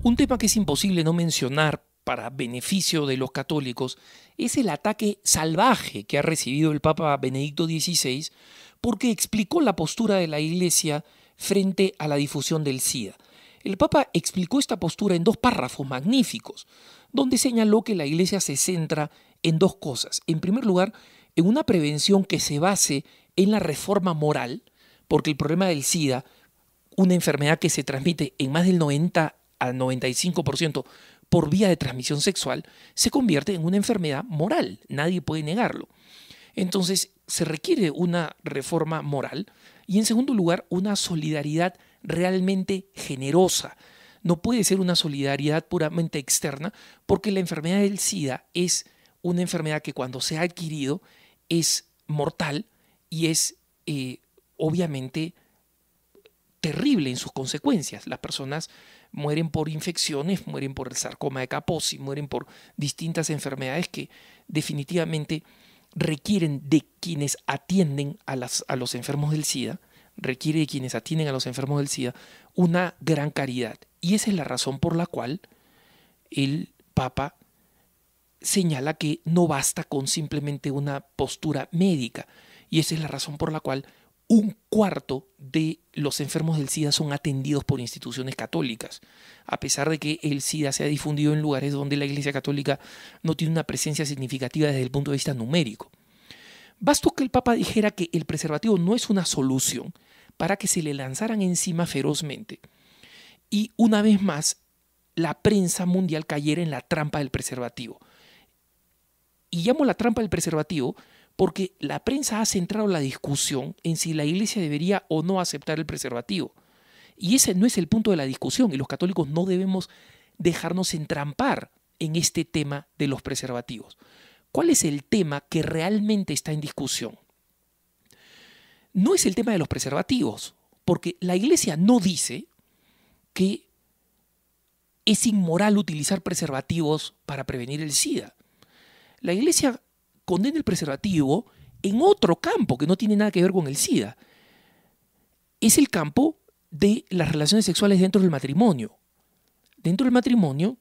Un tema que es imposible no mencionar para beneficio de los católicos es el ataque salvaje que ha recibido el Papa Benedicto XVI porque explicó la postura de la Iglesia frente a la difusión del SIDA. El Papa explicó esta postura en dos párrafos magníficos, donde señaló que la Iglesia se centra en dos cosas. En primer lugar, en una prevención que se base en la reforma moral, porque el problema del SIDA, una enfermedad que se transmite en más del 90 al 95% por vía de transmisión sexual, se convierte en una enfermedad moral. Nadie puede negarlo. Entonces, se requiere una reforma moral y, en segundo lugar, una solidaridad realmente generosa. No puede ser una solidaridad puramente externa porque la enfermedad del SIDA es una enfermedad que cuando se ha adquirido es mortal y es obviamente terrible en sus consecuencias. Las personas mueren por infecciones, mueren por el sarcoma de Kaposi, mueren por distintas enfermedades que definitivamente requieren de quienes atienden a los enfermos del SIDA, requiere de quienes atienden a los enfermos del SIDA una gran caridad. Y esa es la razón por la cual el Papa señala que no basta con simplemente una postura médica. Y esa es la razón por la cual un cuarto de los enfermos del SIDA son atendidos por instituciones católicas, a pesar de que el SIDA se ha difundido en lugares donde la Iglesia Católica no tiene una presencia significativa desde el punto de vista numérico. Bastó que el Papa dijera que el preservativo no es una solución para que se le lanzaran encima ferozmente y una vez más la prensa mundial cayera en la trampa del preservativo. Y llamo la trampa del preservativo porque la prensa ha centrado la discusión en si la Iglesia debería o no aceptar el preservativo. Y ese no es el punto de la discusión, y los católicos no debemos dejarnos entrampar en este tema de los preservativos. ¿Cuál es el tema que realmente está en discusión? No es el tema de los preservativos, porque la Iglesia no dice que es inmoral utilizar preservativos para prevenir el SIDA. La Iglesia condena el preservativo en otro campo que no tiene nada que ver con el SIDA. Es el campo de las relaciones sexuales dentro del matrimonio. Dentro del matrimonio,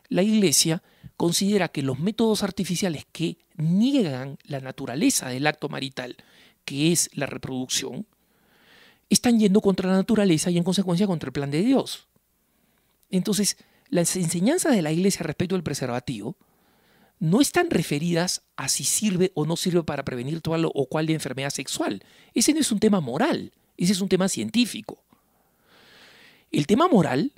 la Iglesia considera que los métodos artificiales que niegan la naturaleza del acto marital, que es la reproducción, están yendo contra la naturaleza y en consecuencia contra el plan de Dios. Entonces, las enseñanzas de la Iglesia respecto al preservativo no están referidas a si sirve o no sirve para prevenir tal o cual enfermedad sexual. Ese no es un tema moral, ese es un tema científico. El tema moral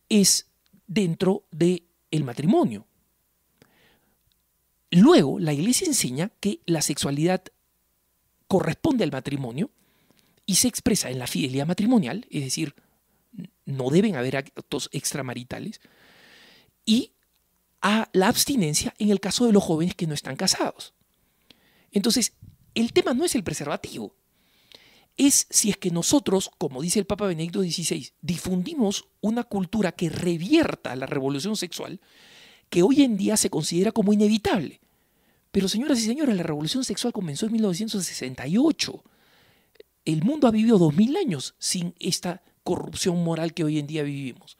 es dentro del matrimonio. Luego, la Iglesia enseña que la sexualidad corresponde al matrimonio y se expresa en la fidelidad matrimonial, es decir, no deben haber actos extramaritales, y a la abstinencia en el caso de los jóvenes que no están casados. Entonces, el tema no es el preservativo, es si es que nosotros, como dice el Papa Benedicto XVI, difundimos una cultura que revierta la revolución sexual, que hoy en día se considera como inevitable. Pero señoras y señores, la revolución sexual comenzó en 1968. El mundo ha vivido 2000 años sin esta corrupción moral que hoy en día vivimos.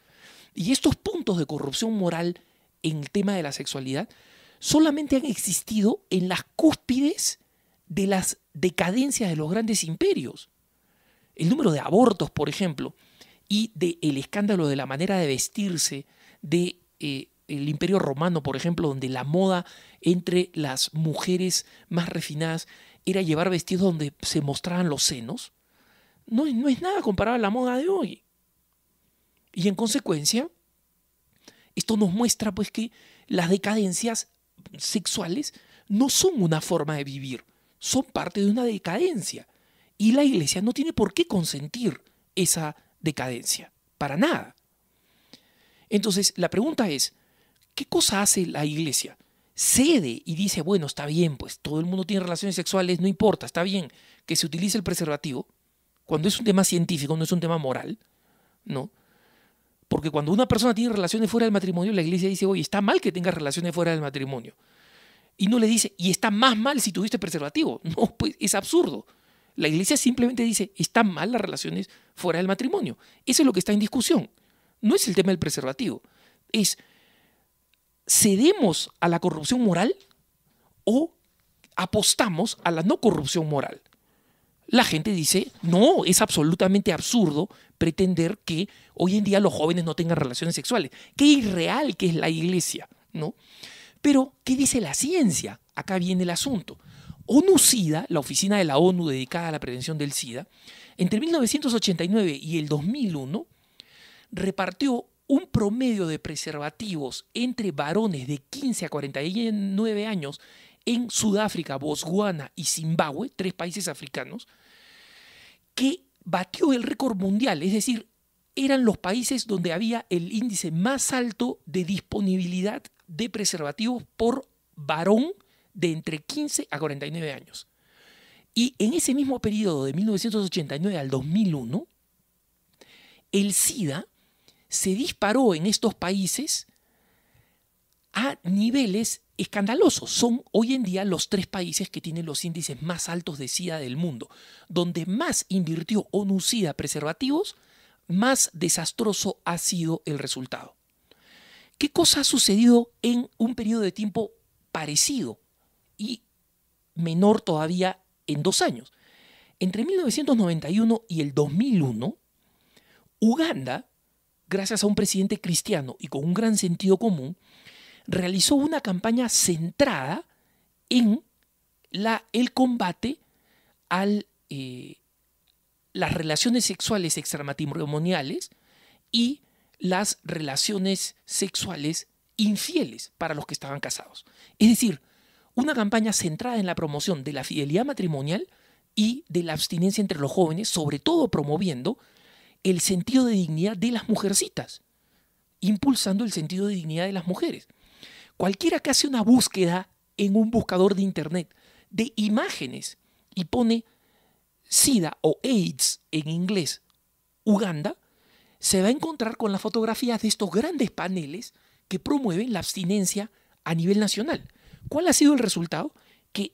Y estos puntos de corrupción moral en el tema de la sexualidad solamente han existido en las cúspides de las decadencias de los grandes imperios. El número de abortos, por ejemplo, y del escándalo de la manera de vestirse de el Imperio Romano, por ejemplo, donde la moda entre las mujeres más refinadas era llevar vestidos donde se mostraban los senos, no es nada comparable a la moda de hoy. Y en consecuencia, esto nos muestra pues que las decadencias sexuales no son una forma de vivir, son parte de una decadencia. Y la Iglesia no tiene por qué consentir esa decadencia, para nada. Entonces, la pregunta es, ¿qué cosa hace la Iglesia? Cede y dice, bueno, está bien, pues todo el mundo tiene relaciones sexuales, no importa, está bien que se utilice el preservativo, cuando es un tema científico, no es un tema moral, ¿no? Porque cuando una persona tiene relaciones fuera del matrimonio, la Iglesia dice, oye, está mal que tengas relaciones fuera del matrimonio. Y no le dice, y está más mal si tuviste preservativo. No, pues es absurdo. La Iglesia simplemente dice, están mal las relaciones fuera del matrimonio. Eso es lo que está en discusión, no es el tema del preservativo. Es, ¿cedemos a la corrupción moral o apostamos a la no corrupción moral? La gente dice, no, es absolutamente absurdo pretender que hoy en día los jóvenes no tengan relaciones sexuales. Qué irreal que es la iglesia, ¿no? Pero, ¿qué dice la ciencia? Acá viene el asunto. ONU-SIDA, la oficina de la ONU dedicada a la prevención del SIDA, entre 1989 y el 2001, repartió un promedio de preservativos entre varones de 15 a 49 años en Sudáfrica, Botswana y Zimbabue, 3 países africanos, que batió el récord mundial, es decir, eran los países donde había el índice más alto de disponibilidad de preservativos por varón de entre 15 a 49 años. Y en ese mismo periodo de 1989 al 2001, el SIDA se disparó en estos países a niveles escandalosos. Son hoy en día los 3 países que tienen los índices más altos de SIDA del mundo. Donde más invirtió ONU-SIDA preservativos, más desastroso ha sido el resultado. ¿Qué cosa ha sucedido en un periodo de tiempo parecido y menor todavía en 2 años? Entre 1991 y el 2001, Uganda, gracias a un presidente cristiano y con un gran sentido común, realizó una campaña centrada en el combate a las relaciones sexuales extramatrimoniales y las relaciones sexuales infieles para los que estaban casados. Es decir, una campaña centrada en la promoción de la fidelidad matrimonial y de la abstinencia entre los jóvenes, sobre todo promoviendo el sentido de dignidad de las mujercitas, impulsando el sentido de dignidad de las mujeres. Cualquiera que hace una búsqueda en un buscador de internet de imágenes y pone SIDA o AIDS en inglés, Uganda, se va a encontrar con las fotografías de estos grandes paneles que promueven la abstinencia a nivel nacional. ¿Cuál ha sido el resultado? Que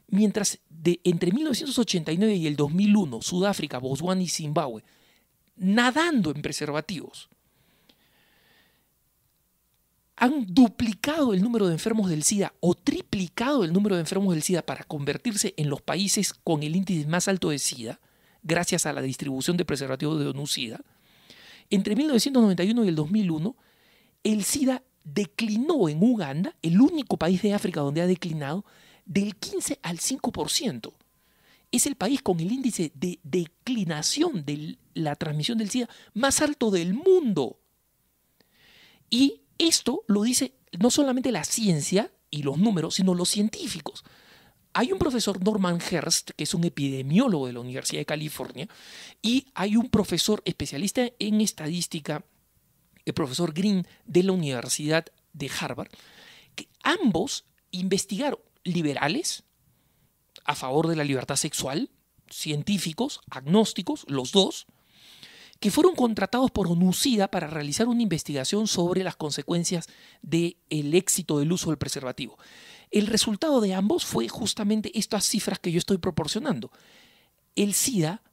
mientras entre 1989 y el 2001, Sudáfrica, Botswana y Zimbabue, nadando en preservativos, han duplicado el número de enfermos del SIDA o triplicado el número de enfermos del SIDA para convertirse en los países con el índice más alto de SIDA, gracias a la distribución de preservativos de ONU-SIDA. Entre 1991 y el 2001, el SIDA declinó en Uganda, el único país de África donde ha declinado, del 15 al 5%. Es el país con el índice de declinación de la transmisión del SIDA más alto del mundo. Y esto lo dice no solamente la ciencia y los números, sino los científicos. Hay un profesor, Norman Hurst, que es un epidemiólogo de la Universidad de California, y hay un profesor especialista en estadística, el profesor Green, de la Universidad de Harvard, que ambos investigaron liberales a favor de la libertad sexual, científicos, agnósticos, los dos, que fueron contratados por ONU-SIDA para realizar una investigación sobre las consecuencias del éxito del uso del preservativo. El resultado de ambos fue justamente estas cifras que yo estoy proporcionando. El SIDA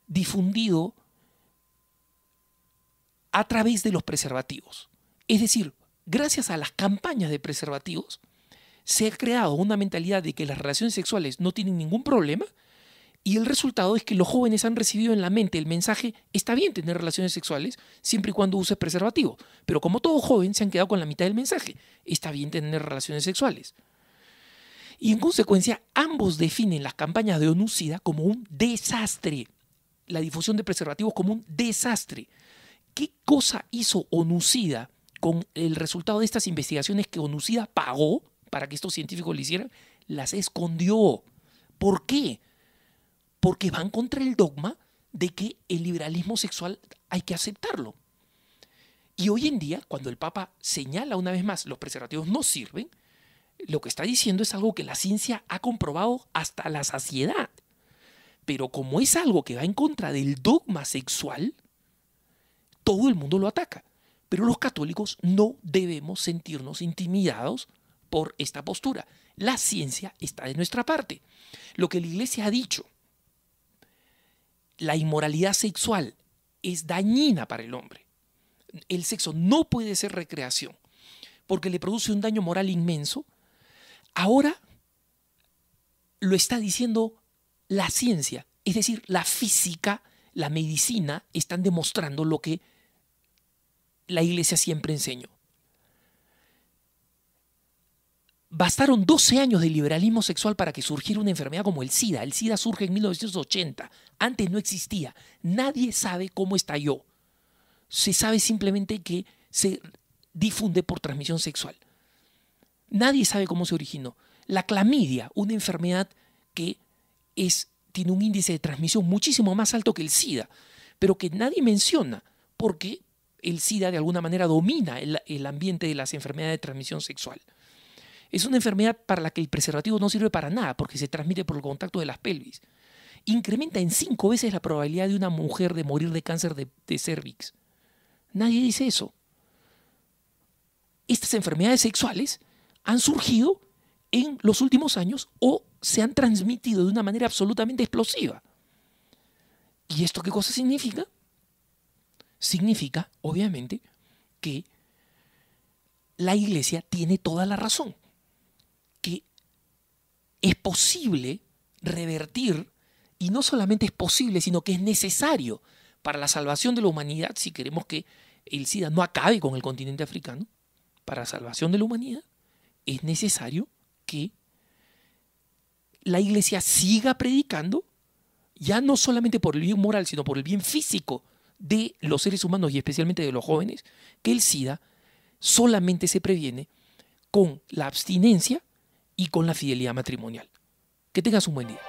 difundido a través de los preservativos. Es decir, gracias a las campañas de preservativos, se ha creado una mentalidad de que las relaciones sexuales no tienen ningún problema. Y el resultado es que los jóvenes han recibido en la mente el mensaje: está bien tener relaciones sexuales siempre y cuando uses preservativo. Pero como todo joven, se han quedado con la mitad del mensaje: está bien tener relaciones sexuales. Y en consecuencia, ambos definen las campañas de ONU-SIDA como un desastre. La difusión de preservativos como un desastre. ¿Qué cosa hizo ONU-SIDA con el resultado de estas investigaciones que ONU-SIDA pagó para que estos científicos lo hicieran? Las escondió. ¿Por qué? Porque van contra el dogma de que el liberalismo sexual hay que aceptarlo. Y hoy en día, cuando el Papa señala una vez más los preservativos no sirven, lo que está diciendo es algo que la ciencia ha comprobado hasta la saciedad. Pero como es algo que va en contra del dogma sexual, todo el mundo lo ataca. Pero los católicos no debemos sentirnos intimidados por esta postura. La ciencia está de nuestra parte. Lo que la Iglesia ha dicho: la inmoralidad sexual es dañina para el hombre. el sexo no puede ser recreación porque le produce un daño moral inmenso, ahora lo está diciendo la ciencia, es decir, la física, la medicina están demostrando lo que la Iglesia siempre enseñó. Bastaron 12 años de liberalismo sexual para que surgiera una enfermedad como el SIDA. El SIDA surge en 1980. Antes no existía. Nadie sabe cómo estalló. Se sabe simplemente que se difunde por transmisión sexual. Nadie sabe cómo se originó. La clamidia, una enfermedad que tiene un índice de transmisión muchísimo más alto que el SIDA, pero que nadie menciona porque el SIDA de alguna manera domina el ambiente de las enfermedades de transmisión sexual. Es una enfermedad para la que el preservativo no sirve para nada porque se transmite por el contacto de las pelvis. Incrementa en 5 veces la probabilidad de una mujer de morir de cáncer de cervix. Nadie dice eso. Estas enfermedades sexuales han surgido en los últimos años o se han transmitido de una manera absolutamente explosiva. ¿Y esto qué cosa significa? Significa, obviamente, que la Iglesia tiene toda la razón. Que es posible revertir, y no solamente es posible, sino que es necesario para la salvación de la humanidad, si queremos que el SIDA no acabe con el continente africano, para la salvación de la humanidad, es necesario que la Iglesia siga predicando, ya no solamente por el bien moral, sino por el bien físico de los seres humanos y especialmente de los jóvenes, que el SIDA solamente se previene con la abstinencia y con la fidelidad matrimonial. Que tengas un buen día.